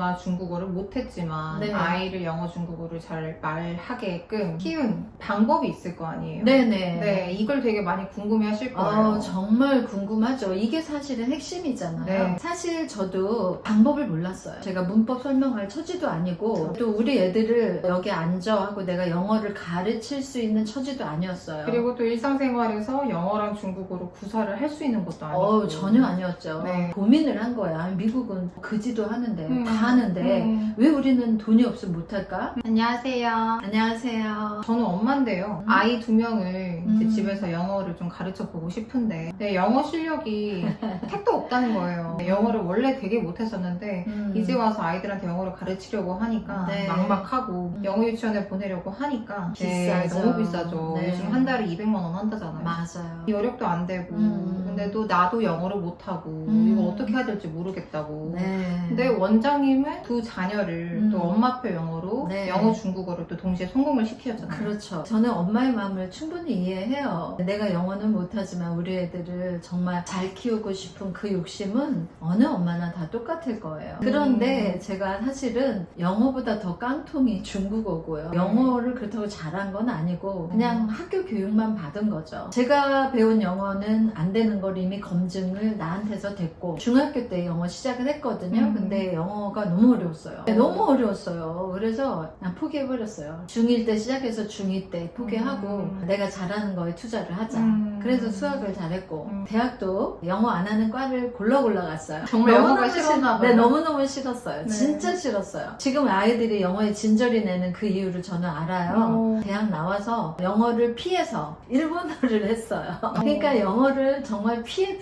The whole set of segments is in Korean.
영어나 중국어를 못했지만 네. 아이를 영어, 중국어를 잘 말하게끔 키운 방법이 있을 거 아니에요? 네네. 네, 이걸 되게 많이 궁금해 하실 거예요. 정말 궁금하죠. 이게 사실은 핵심이잖아요. 네. 사실 저도 방법을 몰랐어요. 제가 문법 설명할 처지도 아니고 또 우리 애들을 여기 앉아 하고 내가 영어를 가르칠 수 있는 처지도 아니었어요. 그리고 또 일상생활에서 영어랑 중국어로 구사를 할 수 있는 것도 아니고. 전혀 아니었죠. 네. 고민을 한 거야. 미국은 그지도 하는데 다 하는데 왜 우리는 돈이 없으면 못할까? 안녕하세요. 안녕하세요. 저는 엄마인데요. 아이 2명을 이제 음. 집에서 영어를 좀 가르쳐 보고 싶은데 네, 영어 실력이 택도 없다는 거예요. 영어를 원래 되게 못했었는데 이제 와서 아이들한테 영어를 가르치려고 하니까 네. 막막하고 영어 유치원에 보내려고 하니까 비싸죠. 너무 비싸죠. 네. 요즘 한 달에 200만 원 한다잖아요. 맞아요. 여력도 안 되고 근데 또 나도 영어를 못하고 이거 어떻게 해야 될지 모르겠다고. 네. 근데 원장님은 두 자녀를 또 엄마표 영어로 네. 영어 중국어를 또 동시에 성공을 시키셨잖아요. 그렇죠. 저는 엄마의 마음을 충분히 이해해요. 내가 영어는 못하지만 우리 애들을 정말 잘 키우고 싶은 그 욕심은 어느 엄마나 다 똑같을 거예요. 그런데 제가 사실은 영어보다 더 깡통이 중국어고요. 영어를 그렇다고 잘한 건 아니고 그냥 학교 교육만 받은 거죠. 제가 배운 영어는 안 되는 걸 이미 검증을 나한테서 됐고 중학교 때 영어 시작을 했거든요. 근데 영어가 너무 어려웠어요. 너무 어려웠어요. 그래서 그냥 포기해버렸어요. 중1 때 시작해서 중2 때 포기하고 내가 잘하는 거에 투자를 하자. 그래서 수학을 잘했고 대학도 영어 안 하는 과를 골라 갔어요. 정말 영어가 너무너무 싫었나 봐요. 네, 너무너무 싫었어요. 네. 진짜 싫었어요. 지금 아이들이 영어에 진저리 내는 그 이유를 저는 알아요. 대학 나와서 영어를 피해서 일본어를 했어요. 그러니까 영어를 정말 피해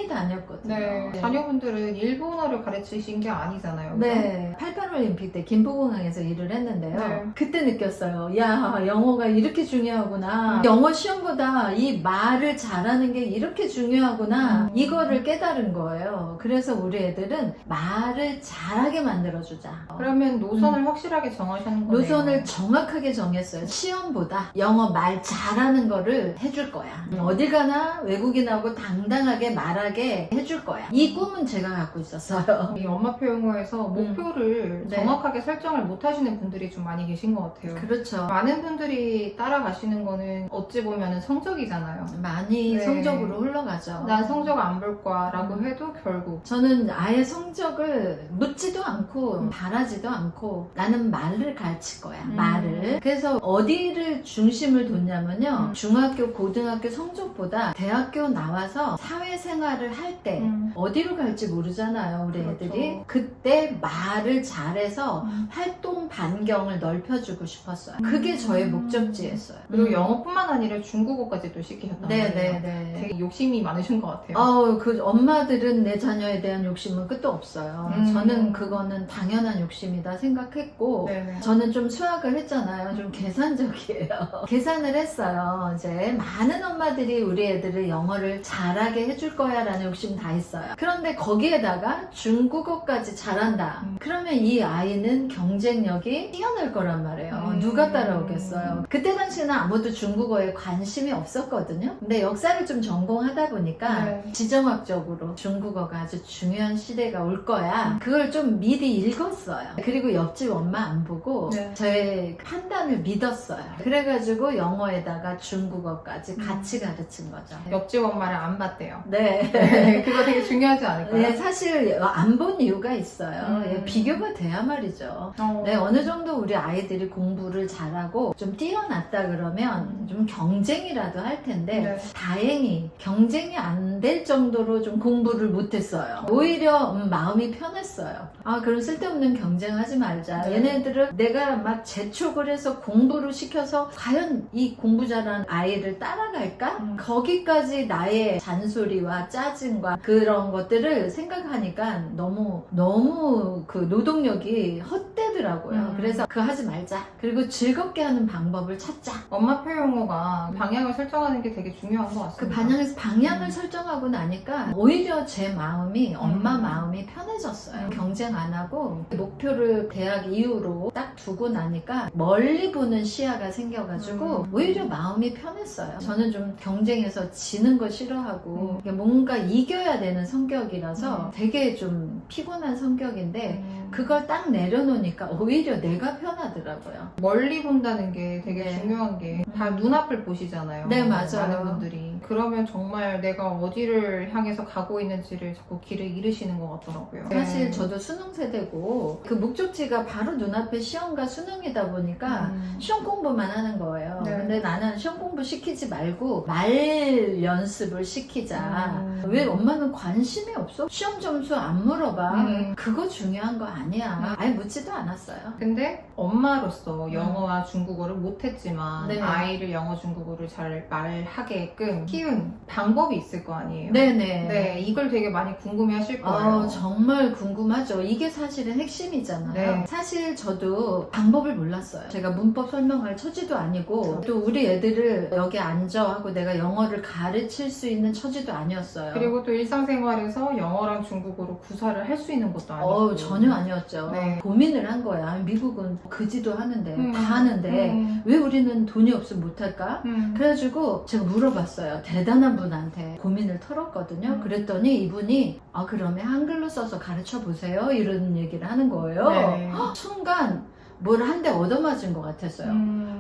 다녔거든요. 네. 자녀분들은 일본어를 가르치신 게 아니잖아요. 그죠? 네. 88올림픽 때 김포공항에서 일을 했는데요. 네. 그때 느꼈어요. 야, 영어가 이렇게 중요하구나. 영어 시험보다 이 말을 잘하는 게 이렇게 중요하구나. 이거를 깨달은 거예요. 그래서 우리 애들은 말을 잘하게 만들어주자. 그러면 노선을 확실하게 정하시는 거네요. 노선을 정확하게 정했어요. 시험보다 영어 말 잘하는 거를 해줄 거야. 어딜 가나 외국인하고 당당하게 말하게 해줄 거야. 이 꿈은 제가 갖고 있었어요. 이 엄마표 영어에서 목표를 네. 정확하게 설정을 못 하시는 분들이 좀 많이 계신 것 같아요. 그렇죠. 많은 분들이 따라가시는 거는 어찌 보면 성적이잖아요. 많이 네. 성적으로 흘러가죠. 난 성적 안 볼 거야 라고 해도 결국 저는 아예 성적을 묻지도 않고 바라지도 않고 나는 말을 가르칠 거야. 말을. 그래서 어디를 중심을 뒀냐면요. 중학교, 고등학교 성적보다 대학교 나와서 사회생활을 할 때 어디로 갈지 모르잖아요. 우리 그렇죠. 애들이. 그때 말을 잘해서 활동 반경을 넓혀주고 싶었어요. 그게 저의 목적지였어요. 그리고 영어뿐만 아니라 중국어까지도 시키셨단 말이에요. 네네네. 되게 욕심이 많으신 것 같아요. 그 엄마들은 내 자녀에 대한 욕심은 끝도 없어요. 저는 그거는 당연한 욕심이다 생각했고 네네. 저는 좀 수학을 했잖아요. 좀 계산적이에요. 계산을 했어요. 이제 많은 엄마들이 우리 애들을 영어를 잘하게 해줄 거야 라는 욕심 다 있어요. 그런데 거기에다가 중국어까지 잘한다. 그러면 이 아이는 경쟁력이 뛰어날 거란 말이에요. 누가 따라오겠어요. 그때 당시에는 아무도 중국어에 관심이 없었거든요. 근데 역사를 좀 전공하다 보니까 네. 지정학적으로 중국어가 아주 중요한 시대가 올 거야. 그걸 좀 미리 읽었어요. 그리고 옆집 엄마 안 보고 네. 저의 판단을 믿었어요. 그래가지고 영어에다가 중국어까지 같이 가르친 거죠. 옆집 엄마를 안 봤대요. 네. 그거 되게 중요하지 않을까요? 네, 사실 안 본 이유가 있어요. 음. 비교가 돼야 말이죠. 네, 어느 정도 우리 아이들이 공부를 잘하고 좀 뛰어났다 그러면 좀 경쟁이라도 할 텐데 네. 다행히 경쟁이 안 될 정도로 좀 공부를 못했어요. 오히려 마음이 편했어요. 그럼 쓸데없는 경쟁하지 말자. 네. 얘네들을 내가 막 재촉을 해서 공부를 시켜서 과연 이 공부 잘하는 아이를 따라갈까? 거기까지 나의 잔소리와 짜증과 그런 것들을 생각하니까 너무 그 노동력이 헛되다 힘들더라고요. 그래서 그거 하지 말자. 그리고 즐겁게 하는 방법을 찾자. 엄마표 영어가 방향을 설정하는 게 되게 중요한 것 그 같습니다. 방향을 설정하고 나니까 오히려 제 마음이 엄마 마음이 편해졌어요. 경쟁 안 하고 목표를 대학 이후로 딱 두고 나니까 멀리 보는 시야가 생겨가지고 오히려 마음이 편했어요. 저는 좀 경쟁에서 지는 거 싫어하고 뭔가 이겨야 되는 성격이라서 되게 좀 피곤한 성격인데 그걸 딱 내려놓으니까 오히려 내가 편하더라고요. 멀리 본다는 게 되게 네. 중요한 게 다 눈앞을 보시잖아요. 네, 맞아요. 많은 분들이. 그러면 정말 내가 어디를 향해서 가고 있는지를 자꾸 길을 잃으시는 것 같더라고요. 사실 저도 수능 세대고 그 목적지가 바로 눈앞에 시험과 수능이다 보니까 시험 공부만 하는 거예요. 네. 근데 나는 시험 공부 시키지 말고 말 연습을 시키자. 왜 엄마는 관심이 없어? 시험 점수 안 물어봐. 그거 중요한 거 아니야. 아예 묻지도 않았어요. 근데 엄마로서 영어와 중국어를 못했지만 네. 아이를 영어, 중국어를 잘 말하게끔 키운 방법이 있을 거 아니에요? 네네. 네, 이걸 되게 많이 궁금해 하실 거예요. 정말 궁금하죠. 이게 사실은 핵심이잖아요. 네. 사실 저도 방법을 몰랐어요. 제가 문법 설명할 처지도 아니고 또 우리 애들을 여기 앉아 하고 내가 영어를 가르칠 수 있는 처지도 아니었어요. 그리고 또 일상생활에서 영어랑 중국어로 구사를 할 수 있는 것도 아니고 전혀 아니었죠. 네. 고민을 한 거야. 미국은 그지도 하는데 다 하는데 왜 우리는 돈이 없으면 못할까? 그래가지고 제가 물어봤어요. 대단한 분한테 고민을 털었거든요. 그랬더니 이분이 그러면 한글로 써서 가르쳐 보세요. 이런 얘기를 하는 거예요. 네. 순간 뭘 한 대 얻어맞은 것 같았어요.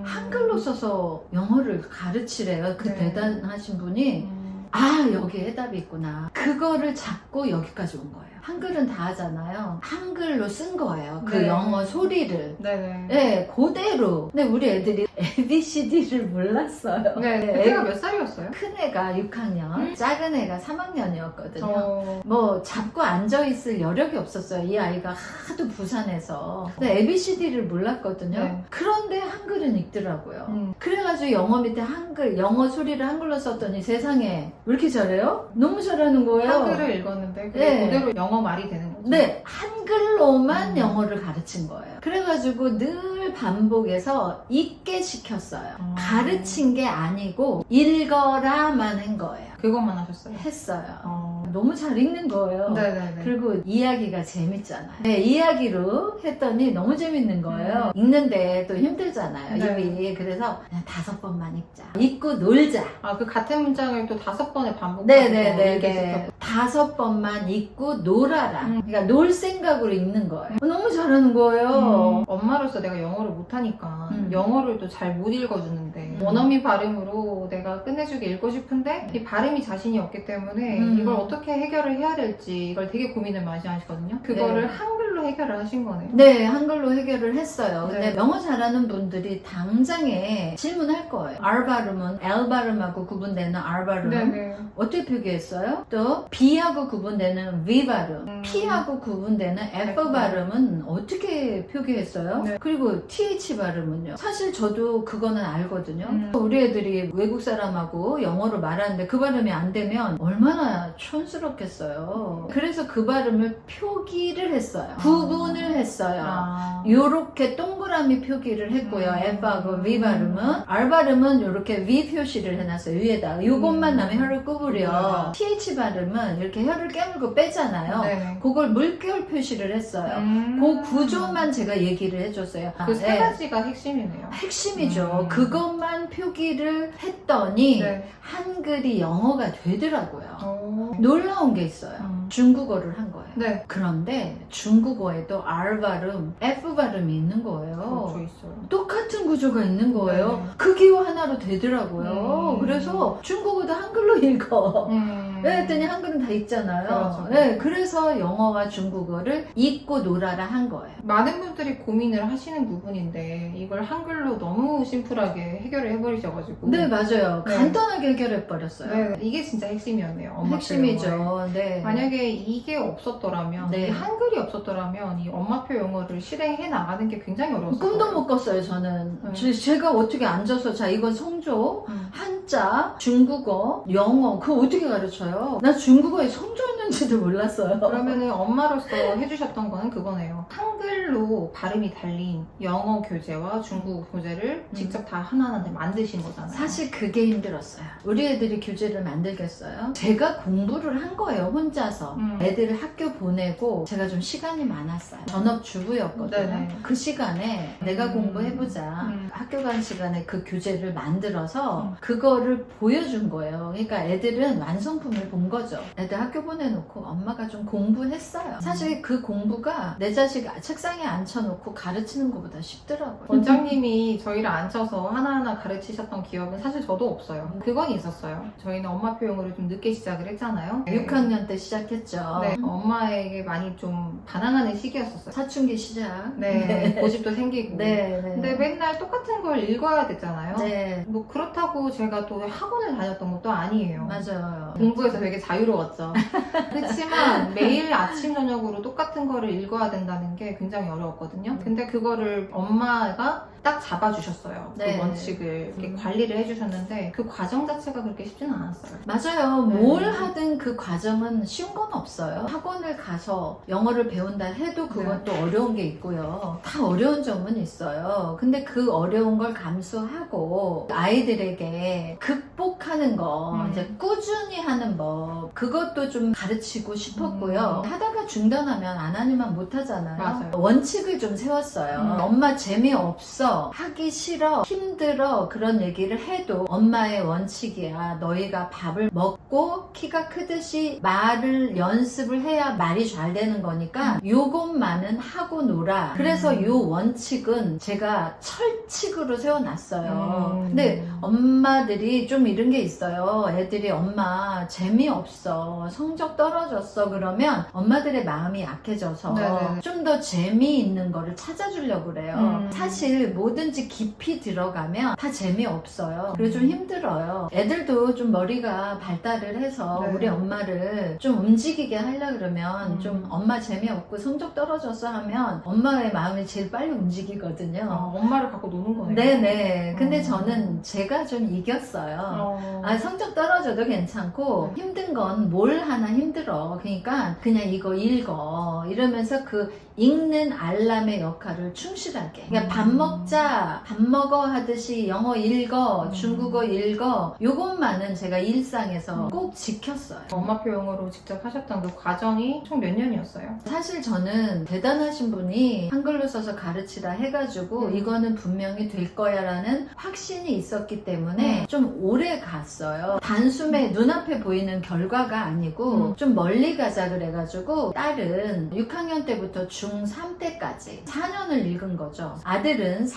한글로 써서 영어를 가르치래요. 그 네. 대단하신 분이 여기에 해답이 있구나. 그거를 잡고 여기까지 온 거예요. 한글은 다 하잖아요. 한글로 쓴 거예요. 그 네. 영어 소리를. 네네. 네, 그대로. 근데 우리 애들이 ABCD를 몰랐어요. 네, 그때가 몇 살이었어요? 큰 애가 6학년, 작은 애가 3학년이었거든요. 뭐 잡고 앉아있을 여력이 없었어요. 이 아이가 하도 부산에서. 근데 ABCD를 몰랐거든요. 네. 그런데 한글은 읽더라고요. 그래가지고 영어 밑에 영어 소리를 한글로 썼더니 세상에 왜 이렇게 잘해요? 너무 잘하는 거예요. 한글을 읽었는데 그게 네. 그대로 영어 말이 되는 거죠? 네, 한글로만 영어를 가르친 거예요. 그래가지고 늘 반복해서 읽게 시켰어요. 가르친 게 아니고 읽어라만 한 거예요. 그것만 하셨어요? 했어요. 너무 잘 읽는 거예요. 네네네. 그리고 이야기가 재밌잖아요. 네, 이야기로 했더니 너무 재밌는 거예요. 읽는데 또 힘들잖아요, 네. 입이. 그래서 그냥 5번만 읽자. 읽고 놀자. 그 같은 문장을 또 5번에 반복해서 네네네. 5번만 읽고 놀아라. 그러니까 놀 생각으로 읽는 거예요. 너무 잘하는 거예요. 엄마로서 내가 영어를 못하니까 영어를 또 잘 못 읽어주는데 원어민 발음으로 내가 끝내주게 읽고 싶은데 이 발음이 자신이 없기 때문에 이걸 어떻게 해결을 해야 될지 이걸 되게 고민을 많이 하시거든요. 그거를 한글로 해결을 하신 거네요. 네, 한글로 해결을 했어요. 근데 네. 영어 잘하는 분들이 당장에 질문할 거예요. R 발음은 L 발음하고 구분되는 R 발음은 네네. 어떻게 표기했어요? 또 B하고 구분되는 V 발음, P하고 구분되는 F 발음은 어떻게 표기했어요? 네. 그리고 TH 발음은요? 사실 저도 그거는 알거든요. 우리 애들이 외국 사람하고 영어로 말하는데 그 발음이 안 되면 얼마나 촌스럽겠어요. 그래서 그 발음을 표기를 했어요. 구분을 했어요. 요렇게 동그라미 표기를 했고요. F하고 V 발음은. R 발음은 요렇게 V 표시를 해놨어요. 위에다. 요것만 나면 혀를 구부려. TH 발음은 이렇게 혀를 깨물고 빼잖아요. 네네. 그걸 물결 표시를 했어요. 그 구조만 제가 얘기를 해줬어요. 그 세 네. 가지가 핵심이네요. 핵심이죠. 그것만 표기를 했더니 네. 한글이 영어가 되더라고요. 놀라운 게 있어요. 중국어를 한 거예요. 네. 그런데 중국어에도 R 발음, F 발음이 있는 거예요. 그렇죠, 있어요. 똑같은 구조가 있는 거예요. 네. 그 기호 하나로 되더라고요. 그래서 중국어도 한글로 읽어. 네, 했더니 한글은 다 읽잖아요. 그렇죠. 네, 그래서 영어와 중국어를 읽고 놀아라 한 거예요. 많은 분들이 고민을 하시는 부분인데 이걸 한글로 너무 심플하게 해결을 해버리셔가지고 네, 맞아요. 네. 간단하게 해결해버렸어요. 네, 이게 진짜 핵심이었네요. 엄마표 영어에. 핵심이죠. 네. 만약에 이게 없었더라면 네. 이 한글이 없었더라면 이 엄마표 영어를 실행해 나가는 게 굉장히 어려웠어요. 꿈도 못 꿨어요, 저는. 네. 제가 어떻게 앉아서, 자, 이건 성조, 한자, 중국어, 영어, 그거 어떻게 가르쳐요? 나 중국어에 성조 있는지도 몰랐어요. 그러면은 엄마로서 해주셨던 거는 그거네요. 한글 한글로 발음이 달린 영어 교재와 중국어 교재를 직접 다 하나하나 만드신 거잖아요. 사실 그게 힘들었어요. 우리 애들이 교재를 만들겠어요? 제가 공부를 한 거예요, 혼자서. 애들을 학교 보내고 제가 좀 시간이 많았어요. 전업주부였거든요. 네네. 그 시간에 내가 공부해보자. 학교 가는 시간에 그 교재를 만들어서 그거를 보여준 거예요. 그러니까 애들은 완성품을 본 거죠. 애들 학교 보내놓고 엄마가 좀 공부했어요. 사실 그 공부가 내 자식 책상에 앉혀놓고 가르치는 것보다 쉽더라고요. 원장님이 저희를 앉혀서 하나하나 가르치셨던 기억은 사실 저도 없어요. 그건 있었어요. 저희는 엄마표 영어를 좀 늦게 시작을 했잖아요. 6학년 때 시작했죠. 네, 엄마에게 많이 좀 반항하는 시기였었어요. 사춘기 시작. 네, 고집도 생기고. 네, 네. 근데 맨날 똑같은 걸 읽어야 됐잖아요. 네, 뭐 그렇다고 제가 또 학원을 다녔던 것도 아니에요. 맞아요. 공부에서 되게 자유로웠죠. 그렇지만 매일 아침 저녁으로 똑같은 거를 읽어야 된다는 게 굉장히 어려웠거든요. 근데 그거를 엄마가 딱 잡아주셨어요. 네. 그 원칙을 이렇게 관리를 해주셨는데 그 과정 자체가 그렇게 쉽지는 않았어요. 맞아요. 네. 뭘 하든 그 과정은 쉬운 건 없어요. 학원을 가서 영어를 배운다 해도 그것도 어려운 게 있고요. 다 어려운 점은 있어요. 근데 그 어려운 걸 감수하고 아이들에게 극복하는 거, 이제 꾸준히 하는 법, 그것도 좀 가르치고 싶었고요. 하다가 중단하면 안 하니만 못 하잖아요. 맞아요. 원칙을 좀 세웠어요. 엄마 재미없어. 하기 싫어, 힘들어, 그런 얘기를 해도 엄마의 원칙이야. 너희가 밥을 먹고 키가 크듯이 말을 연습을 해야 말이 잘 되는 거니까 요것만은 하고 놀아. 그래서 요 원칙은 제가 철칙으로 세워놨어요. 근데 엄마들이 좀 이런 게 있어요. 애들이 엄마 재미없어, 성적 떨어졌어 그러면 엄마들의 마음이 약해져서 네네. 좀 더 재미있는 거를 찾아주려고 그래요. 사실 뭐든지 깊이 들어가면 다 재미없어요. 그래서 좀 힘들어요. 애들도 좀 머리가 발달을 해서 네. 우리 엄마를 좀 움직이게 하려고 그러면 좀 엄마 재미없고 성적 떨어졌어 하면 엄마의 마음이 제일 빨리 움직이거든요. 엄마를 갖고 노는 거예요. 네네. 근데 저는 제가 좀 이겼어요. 아, 성적 떨어져도 괜찮고 힘든 건 뭘 하나 힘들어. 그러니까 그냥 이거 읽어. 이러면서 그 읽는 알람의 역할을 충실하게. 그러니까 밥 먹자, 밥 먹어 하듯이 영어 읽어, 중국어 읽어. 요것만은 제가 일상에서 꼭 지켰어요. 엄마표 영어로 직접 하셨던 그 과정이 총 몇 년이었어요? 사실 저는 대단하신 분이 한글로 써서 가르치라 해가지고 이거는 분명히 될 거야 라는 확신이 있었기 때문에 좀 오래 갔어요. 단숨에 눈앞에 보이는 결과가 아니고 좀 멀리 가자 그래가지고 딸은 6학년 때부터 중3 때까지 4년을 읽은 거죠. 아들은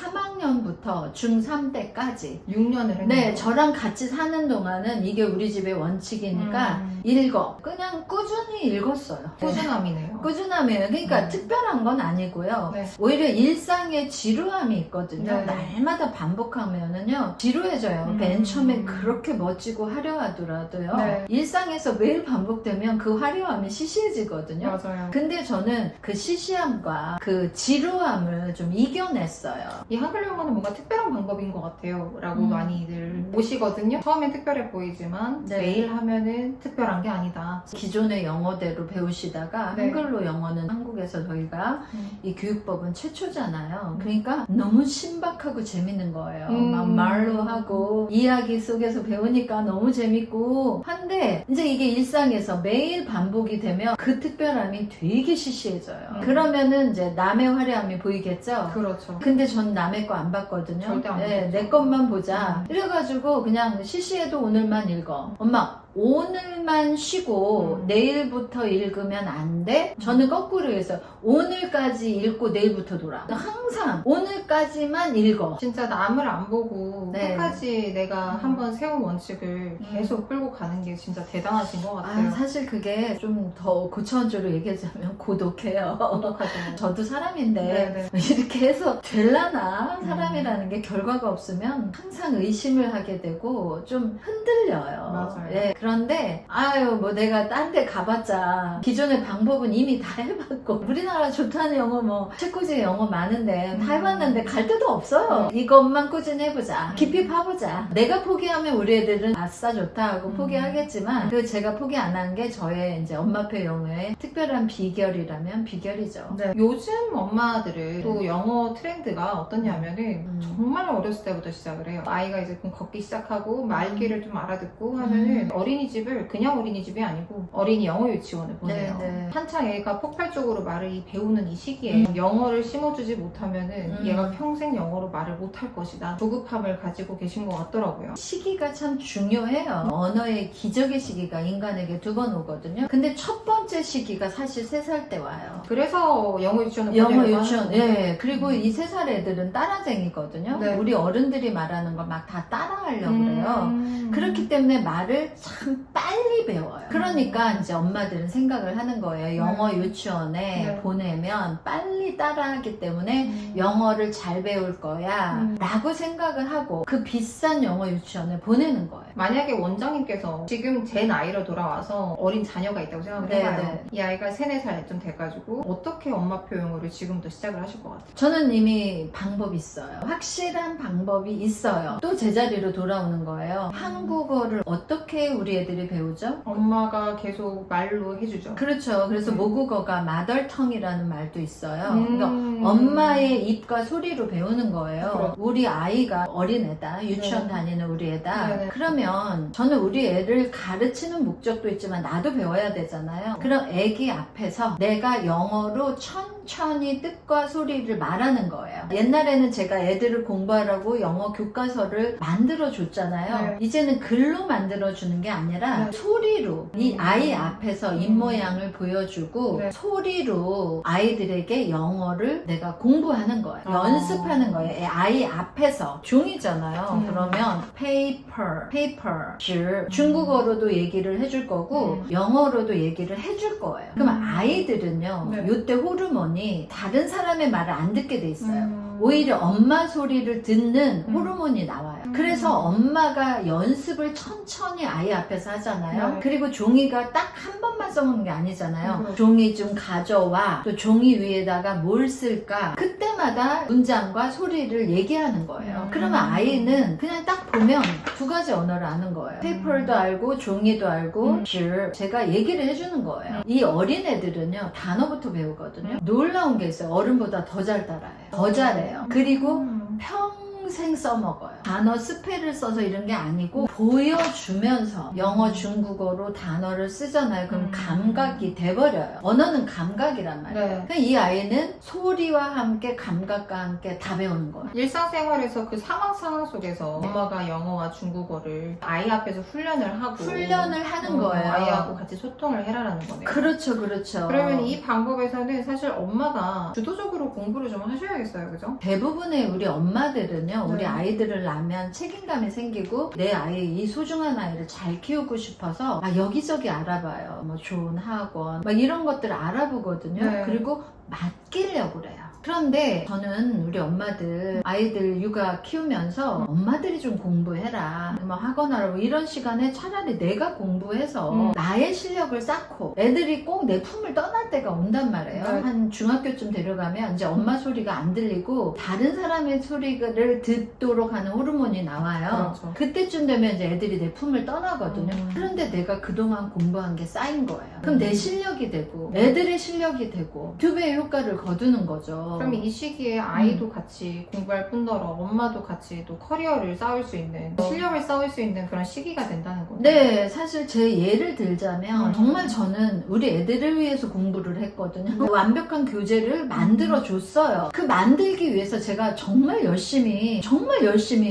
3학년부터 중3 때까지 6년을 했는데. 네, 저랑 같이 사는 동안은 이게 우리 집의 원칙이니까 읽어. 그냥 꾸준히 읽었어요. 꾸준함이네요. 꾸준함이에요. 그러니까 특별한 건 아니고요. 네. 오히려 일상에 지루함이 있거든요. 네. 날마다 반복하면은요, 지루해져요. 맨 처음에 그렇게 멋지고 화려하더라도요. 네. 일상에서 매일 반복되면 그 화려함이 시시해지거든요. 맞아요. 근데 저는 그 시시함과 그 지루함을 좀 이겨냈어요. 이 한글 영어는 뭔가 특별한 방법인 것 같아요 라고 많이들 보시거든요. 처음엔 특별해 보이지만 네. 매일 하면은 특별한 게 아니다. 기존의 영어대로 배우시다가 네. 한글로 영어는 한국에서 저희가 이 교육법은 최초잖아요. 그러니까 너무 신박하고 재밌는 거예요. 막 말로 하고 이야기 속에서 배우니까 너무 재밌고 한데 이제 이게 일상에서 매일 반복이 되면 그 특별함이 되게 시시해져요. 그러면은 이제 남의 화려함이 보이겠죠? 그렇죠. 근데 전 남의 거 안 봤거든요. 절대 안 네, 보죠. 내 것만 보자. 이래가지고 그냥 시시해도 오늘만 읽어. 엄마 오늘만 쉬고 내일부터 읽으면 안 돼? 저는 거꾸로 해서 오늘까지 읽고 내일부터 놀아. 항상 오늘까지만 읽어. 진짜 남을 안 보고 네. 끝까지 내가 한번 세운 원칙을 계속 끌고 가는 게 진짜 대단하신 것 같아요. 아, 사실 그게 좀 더 고차원적으로 얘기하자면 고독해요. 고독하죠. 저도 사람인데 네네. 이렇게 해서 될라나? 사람이라는 게 결과가 없으면 항상 의심을 하게 되고 좀 흔들려요. 맞아요. 예, 그런데 아유 뭐 내가 딴 데 가봤자 기존의 방법은 이미 다 해봤고 우리나라 좋다는 영어 뭐 체코제 영어 많은데 다 해봤는데 갈 데도 없어요. 이것만 꾸준히 해보자. 깊이 파보자. 내가 포기하면 우리 애들은 아싸 좋다 하고 포기하겠지만 그 제가 포기 안 한 게 저의 이제 엄마표 영어의 특별한 비결이라면 비결이죠. 네. 요즘 엄마들은 또 영어 트렌드가 어떠냐면은 정말 어렸을 때부터 시작을 해요. 아이가 이제 좀 걷기 시작하고 말귀를 좀 알아듣고 하면은 어린이집을 그냥 어린이집이 아니고 어린이 영어 유치원을 보내요. 네. 한창 애가 폭발적으로 말을 배우는 이 시기에 영어를 심어주지 못하면은 얘가 평생 영어로 말을 못할 것이다. 조급함을 가지고 계신 것 같더라고요. 시기가 참 중요해요. 언어의 기적의 시기가 인간에게 2번 오거든요. 근데 첫 번째 시기가 사실 3살 때 와요. 그래서 영어 유치원을 영어 보내려고 유치원, 하는 거예요. 예. 그리고 이 3살 애들은 따라쟁이거든요. 네. 우리 어른들이 말하는 걸 막 다 따라하려고 그래요. 그렇기 때문에 말을 참 빨리 배워요. 그러니까 이제 엄마들은 생각을 하는 거예요. 영어 유치원에 네. 보내면 빨리 따라하기 때문에 영어를 잘 배울 거야 라고 생각을 하고 그 비싼 영어 유치원에 보내는 거예요. 만약에 원장님께서 지금 제 나이로 돌아와서 어린 자녀가 있다고 생각을 네, 해봐요. 네. 이 아이가 3, 4살쯤 돼가지고 어떻게 엄마표 영어를 지금부터 시작을 하실 것 같아요? 저는 이미 방법이 있어요. 확실한 방법이 있어요. 또 제자리로 돌아오는 거예요. 한국어를 어떻게 우리 애들이 배우죠? 엄마가 계속 말로 해주죠. 그렇죠. 그래서 모국어가 마더텅이라는 말도 있어요. 그러니까 엄마의 입과 소리로 배우는 거예요. 그렇죠. 우리 아이가 어린애다. 유치원 네. 다니는 우리 애다. 네네. 그러면 저는 우리 애를 가르치는 목적도 있지만 나도 배워야 되잖아요. 그럼 애기 앞에서 내가 영어로 천천히 뜻과 소리를 말하는 거예요. 옛날에는 제가 애들을 공부하라고 영어 교과서를 만들어 줬잖아요. 네. 이제는 글로 만들어 주는 게 아니라 네. 소리로 이 아이 앞에서 입모양을 보여주고 네. 소리로 아이들에게 영어를 내가 공부하는 거예요. 연습하는 거예요. 아이 앞에서 종이잖아요. 그러면 paper, 纸 중국어로도 얘기를 해줄 거고 영어로도 얘기를 해줄 거예요. 그러면 아이들은요. 네. 이때 호르몬이 다른 사람의 말을 안 듣게 돼 있어요. 오히려 엄마 소리를 듣는 호르몬이 나와요. 그래서 엄마가 연습을 천천히 아이 앞에서 하잖아요. 네. 그리고 종이가 딱 한 번만 써먹는 게 아니잖아요. 그렇죠. 종이 좀 가져와. 또 종이 위에다가 뭘 쓸까? 그때마다 문장과 소리를 얘기하는 거예요. 그러면 아이는 그냥 딱 보면 2가지 언어를 아는 거예요. 페이퍼도 알고 종이도 알고 纸 제가 얘기를 해주는 거예요. 이 어린애들은요. 단어부터 배우거든요. 놀라운 게 있어요. 어른보다 더 잘 따라해요. 더 잘해요. 그리고 평생 써먹어요. 단어 스펠을 써서 이런 게 아니고 보여주면서 영어, 중국어로 단어를 쓰잖아요. 그럼 감각이 돼버려요. 언어는 감각이란 말이에요. 네. 그러니까 이 아이는 소리와 함께 감각과 함께 다 배우는 거예요. 일상생활에서 그 상황 속에서 엄마가 영어와 중국어를 아이 앞에서 훈련을 하고 훈련을 하는 거예요. 아이하고 같이 소통을 해라라는 거네요. 그렇죠, 그렇죠. 그러면 이 방법에서는 사실 엄마가 주도적으로 공부를 좀 하셔야겠어요, 그죠? 대부분의 우리 엄마들은요, 우리 네. 아이들을 낳으면 책임감이 생기고 내 아이, 이 소중한 아이를 잘 키우고 싶어서 여기저기 알아봐요. 뭐 좋은 학원, 막 이런 것들을 알아보거든요. 네. 그리고 맡기려고 그래요. 그런데 저는 우리 엄마들 아이들 육아 키우면서 엄마들이 좀 공부해라 뭐 학원 하라고 이런 시간에 차라리 내가 공부해서 나의 실력을 쌓고 애들이 꼭 내 품을 떠날 때가 온단 말이에요. 네. 한 중학교쯤 데려가면 이제 엄마 소리가 안 들리고 다른 사람의 소리를 듣도록 하는 호르몬이 나와요. 그렇죠. 그때쯤 되면 이제 애들이 내 품을 떠나거든요. 그런데 내가 그동안 공부한 게 쌓인 거예요. 그럼 내 실력이 되고 애들의 실력이 되고 2배의 효과를 거두는 거죠. 그럼 이 시기에 아이도 같이 공부할 뿐더러 엄마도 같이 또 커리어를 쌓을 수 있는 실력을 쌓을 수 있는 그런 시기가 된다는 거죠. 네, 사실 제 예를 들자면 정말 저는 우리 애들을 위해서 공부를 했거든요. 완벽한 교재를 만들어 줬어요. 그 만들기 위해서 제가 정말 열심히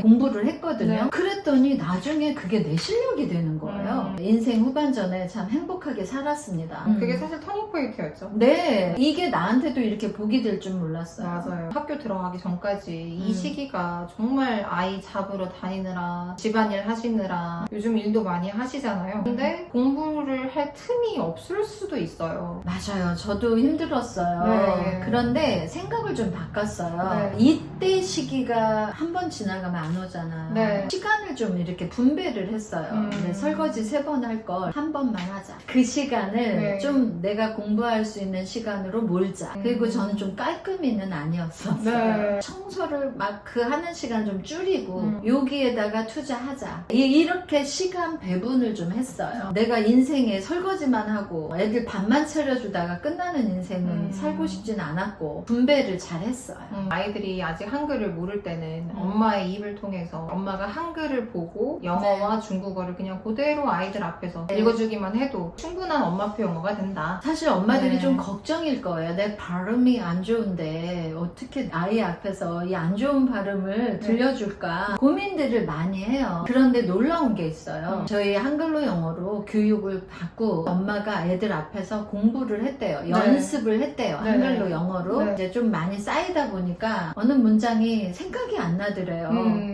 공부를 했거든요. 네. 그랬더니 나중에 그게 내 실력이 되는 거예요. 인생 후반전에 참 행복하게 살았습니다. 그게 사실 터닝포인트였죠. 네, 이게 나한테도 이렇게 복이 될 줄 몰랐어요. 맞아요. 학교 들어가기 전까지 이 시기가 정말 아이 잡으러 다니느라 집안일 하시느라 요즘 일도 많이 하시잖아요. 근데 공부를 할 틈이 없을 수도 있어요. 맞아요. 저도 힘들었어요. 네. 그런데 생각을 좀 바꿨어요. 네. 이때 시기가 한 번 지나가면 안 오잖아. 네. 시간을 좀 이렇게 분배를 했어요. 네, 설거지 3번 할 걸 한 번만 하자. 그 시간을 네. 좀 내가 공부할 수 있는 시간으로 몰자. 그리고 저는 좀 깔끔이는 아니었었어요. 네. 청소를 막 그 하는 시간 좀 줄이고 여기에다가 투자하자. 이렇게 시간 배분을 좀 했어요. 내가 인생에 설거지만 하고 애들 밥만 차려주다가 끝나는 인생은 살고 싶진 않았고 분배를 잘 했어요. 아이들이 아직 한글을 모를 때는 엄마의 입을 통해서 엄마가 한글을 보고 영어와 중국어를 그냥 그대로 아이들 앞에서 읽어주기만 해도 충분한 엄마표 영어가 된다. 사실 엄마들이 네. 좀 걱정일 거예요. 내 발음이 안 좋은데 어떻게 아이 앞에서 이 안 좋은 발음을 들려줄까 고민들을 많이 해요. 그런데 놀라운 게 있어요. 저희 한글로 영어로 교육을 받고 엄마가 애들 앞에서 공부를 했대요. 연습을 했대요. 네. 한글로 영어로. 네. 이제 좀 많이 쌓이다 보니까 어느 문장이 생각이 안 나더래요.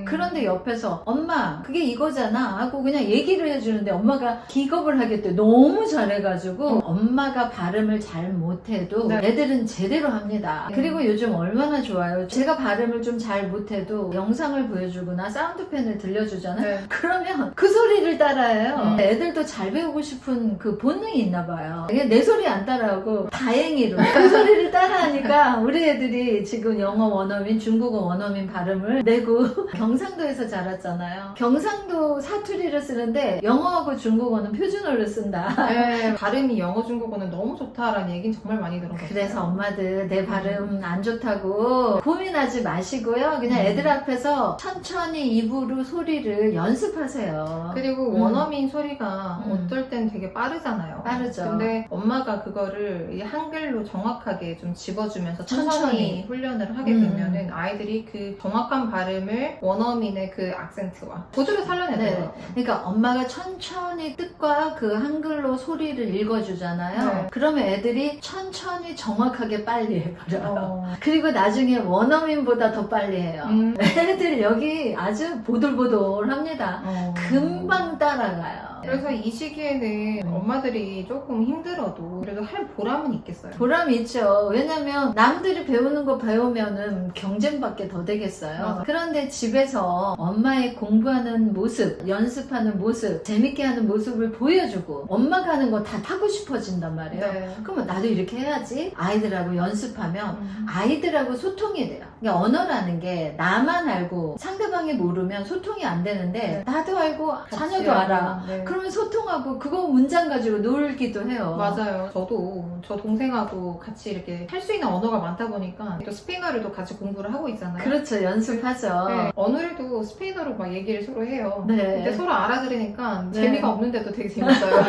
그런데 옆에서 엄마 그게 이거잖아 하고 그냥 얘기를 해주는데 엄마가 기겁을 하겠대. 너무 잘해가지고 엄마가 발음을 잘 못해도 네. 애들은 제대로 합니다. 그리고 요즘 얼마나 좋아요. 제가 발음을 좀 잘 못해도 영상을 보여주거나 사운드펜을 들려주잖아요. 네. 그러면 그 소리를 따라해요. 애들도 잘 배우고 싶은 그 본능이 있나 봐요. 이게 내 소리 안 따라하고 다행히도 그 소리를 따라하니까 우리 애들이 지금 영어 원어민, 중국어 원어민 발음을 내고 경상도에서 자랐잖아요. 경상도 사투리를 쓰는데 영어하고 중국어는 표준어를 쓴다. 네, 발음이 영어 중국어는 너무 좋다라는 얘기는 정말 많이 들어봤어요. 그래서 엄마들 내 발음 안 좋다고 고민하지 마시고요. 그냥 애들 앞에서 천천히 입으로 소리를 연습하세요. 그리고 원어민 소리가 어떨 땐 되게 빠르잖아요. 빠르죠. 근데 엄마가 그거를 이 한글로 정확하게 좀 집어주면서 천천히. 천천히 훈련을 하게 되면은 아이들이 그 정확한 발음을 원어민의 그 악센트와 그대로 살려내더라고요. 그러니까 엄마가 천천히 뜻과 그 한글로 소리를 읽어주잖아요. 네. 그러면 애들이 천천히 정확하게 빨리 해버려요. 그리고 나중에 원어민보다 더 빨리 해요. 애들 여기 아주 보들보들합니다. 금방 따라가요. 그래서 이 시기에는 엄마들이 조금 힘들어도 그래도 할 보람은 있겠어요. 보람이 있죠. 왜냐면 남들이 배우는 거 배우면은 경쟁밖에 더 되겠어요. 맞아. 그런데 집에서 엄마의 공부하는 모습, 연습하는 모습, 재밌게 하는 모습을 보여주고 엄마가 하는 거 다 하고 싶어진단 말이에요. 네. 그러면 나도 이렇게 해야지. 아이들하고 연습하면 아이들하고 소통이 돼요. 그러니까 언어라는 게 나만 알고 상대방이 모르면 소통이 안 되는데 나도 알고 자녀도 알아. 네. 그러면 소통하고 그거 문장 가지고 놀기도 해요. 맞아요. 저도 저 동생하고 같이 이렇게 할 수 있는 언어가 많다 보니까 또 스페인어를 또 같이 공부를 하고 있잖아요. 그렇죠. 연습하죠. 네. 언어도 스페인어로 막 얘기를 서로 해요. 네. 근데 서로 알아들으니까 네. 재미가 없는데도 되게 재밌어요.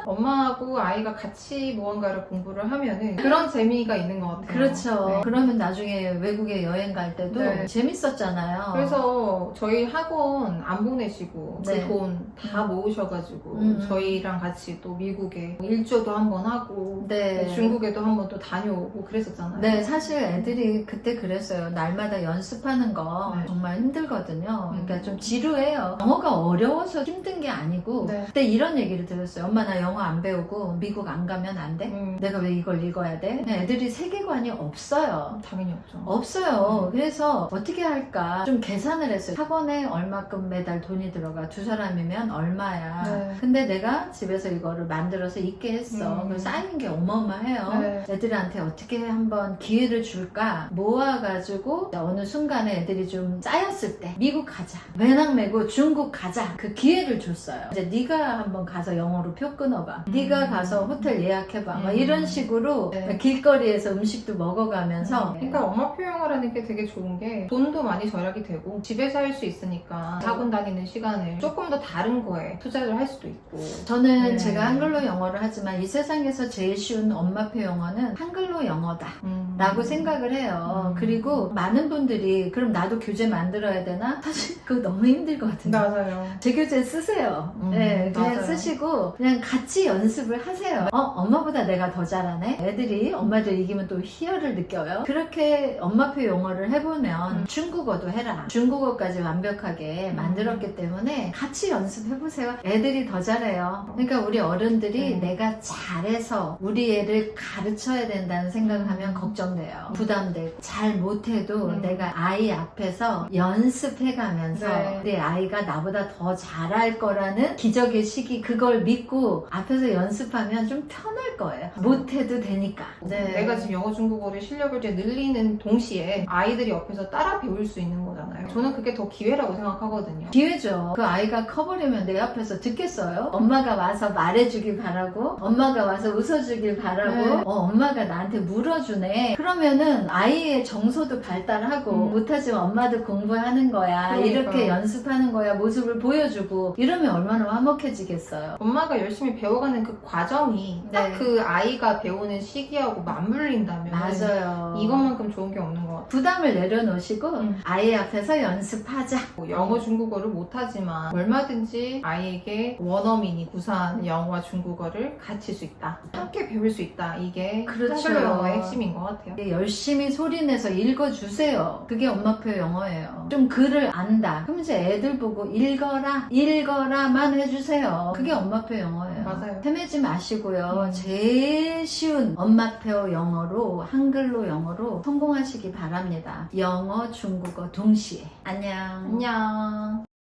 엄마하고 아이가 같이 무언가를 공부를 하면은 그런 재미가 있는 것 같아요. 그렇죠. 네. 그러면 나중에 외국에 여행 갈 때도 네. 재밌었잖아요. 그래서 저희 학원 안 보내시고 네. 그 돈 다 모으셔가지고 저희랑 같이 또 미국에 일조도 한번 하고 네. 중국에도 한번 또 다녀오고 그랬었잖아요. 네, 사실 애들이 그때 그랬어요. 날마다 연습하는 거 네. 정말 힘들거든요. 그러니까 좀 지루해요. 영어가 어려워서 힘든 게 아니고 네. 그때 이런 얘기를 들었어요. 엄마 나 영어 안 배우고 미국 안 가면 안 돼? 내가 왜 이걸 읽어야 돼? 그냥 애들이 세계관이 없어요. 당연히 없죠. 없어요. 그래서 어떻게 할까 좀 계산을 했어요. 학원에 얼마큼 매달 돈이 들어가. 2사람이면 얼마야. 네. 근데 내가 집에서 이거를 만들어서 읽게 했어. 그래서 쌓이는 게 어마어마해요. 네. 애들한테 어떻게 한번 기회를 줄까 모아가지고 어느 순간에 애들이 좀 쌓였을 때 미국 가자. 배낭 메고 중국 가자. 그 기회를 줬어요. 이제 네가 한번 가서 영어로 표 끊어봐. 네가 가서 호텔 예약해봐. 막 이런 식으로 네. 길거리에서 음식도 먹어가면서 그러니까 엄마표 영어라는 게 되게 좋은 게 돈도 많이 절약이 되고 집에서 할 수 있으니까 학원 다니는 시간을 조금 더 다른 거에 투자를 할 수도 있고 저는 네. 제가 한글로 영어를 하지만 이 세상에서 제일 쉬운 엄마표 영어는 한글로 영어다 라고 생각을 해요. 그리고 많은 분들이 그럼 나도 교재 만들어야 되나? 사실 그거 너무 힘들 것 같은데 맞아요. 제 교재 쓰세요. 네, 그냥 맞아요. 쓰시고 그냥 같이 같이 연습을 하세요. 엄마보다 내가 더 잘하네? 애들이 엄마들 이기면 또 희열을 느껴요. 그렇게 엄마표 영어를 해보면 중국어도 해라. 중국어까지 완벽하게 만들었기 때문에 같이 연습해보세요. 애들이 더 잘해요. 그러니까 우리 어른들이 내가 잘해서 우리 애를 가르쳐야 된다는 생각을 하면 걱정돼요. 부담되고. 잘 못해도 내가 아이 앞에서 연습해가면서 우리 아이가 나보다 더 잘할 거라는 기적의 시기, 그걸 믿고 앞에서 연습하면 좀 편할 거예요. 못해도 되니까. 내가 지금 영어 중국어를 실력을 이제 늘리는 동시에 아이들이 옆에서 따라 배울 수 있는 거잖아요. 저는 그게 더 기회라고 생각하거든요. 기회죠. 그 아이가 커버리면 내 앞에서 듣겠어요? 엄마가 와서 말해주길 바라고, 엄마가 와서 웃어주길 바라고, 엄마가 나한테 물어주네. 그러면은 아이의 정서도 발달하고, 못하지만 엄마도 공부하는 거야. 그러니까. 이렇게 연습하는 거야. 모습을 보여주고, 이러면 얼마나 화목해지겠어요. 엄마가 열심히 배워가는 그 과정이 딱 그 아이가 배우는 시기하고 맞물린다면 맞아요. 이것만큼 좋은 게 없는 것 같아요. 부담을 내려놓으시고 아이 앞에서 연습하자. 영어 중국어를 못하지만 얼마든지 아이에게 원어민이 구사한 영어와 중국어를 가르칠 수 있다. 함께 배울 수 있다. 이게 그렇죠. 한글로 영어의 핵심인 것 같아요. 열심히 소리내서 읽어주세요. 그게 엄마표 영어예요. 좀 글을 안다. 그럼 이제 애들 보고 읽어라만 해주세요. 그게 엄마표 영어예요. 맞아요. 헤매지 마시고요. 제일 쉬운 엄마표 영어로, 한글로 영어로 성공하시기 바랍니다. 영어, 중국어 동시에. 안녕. 안녕.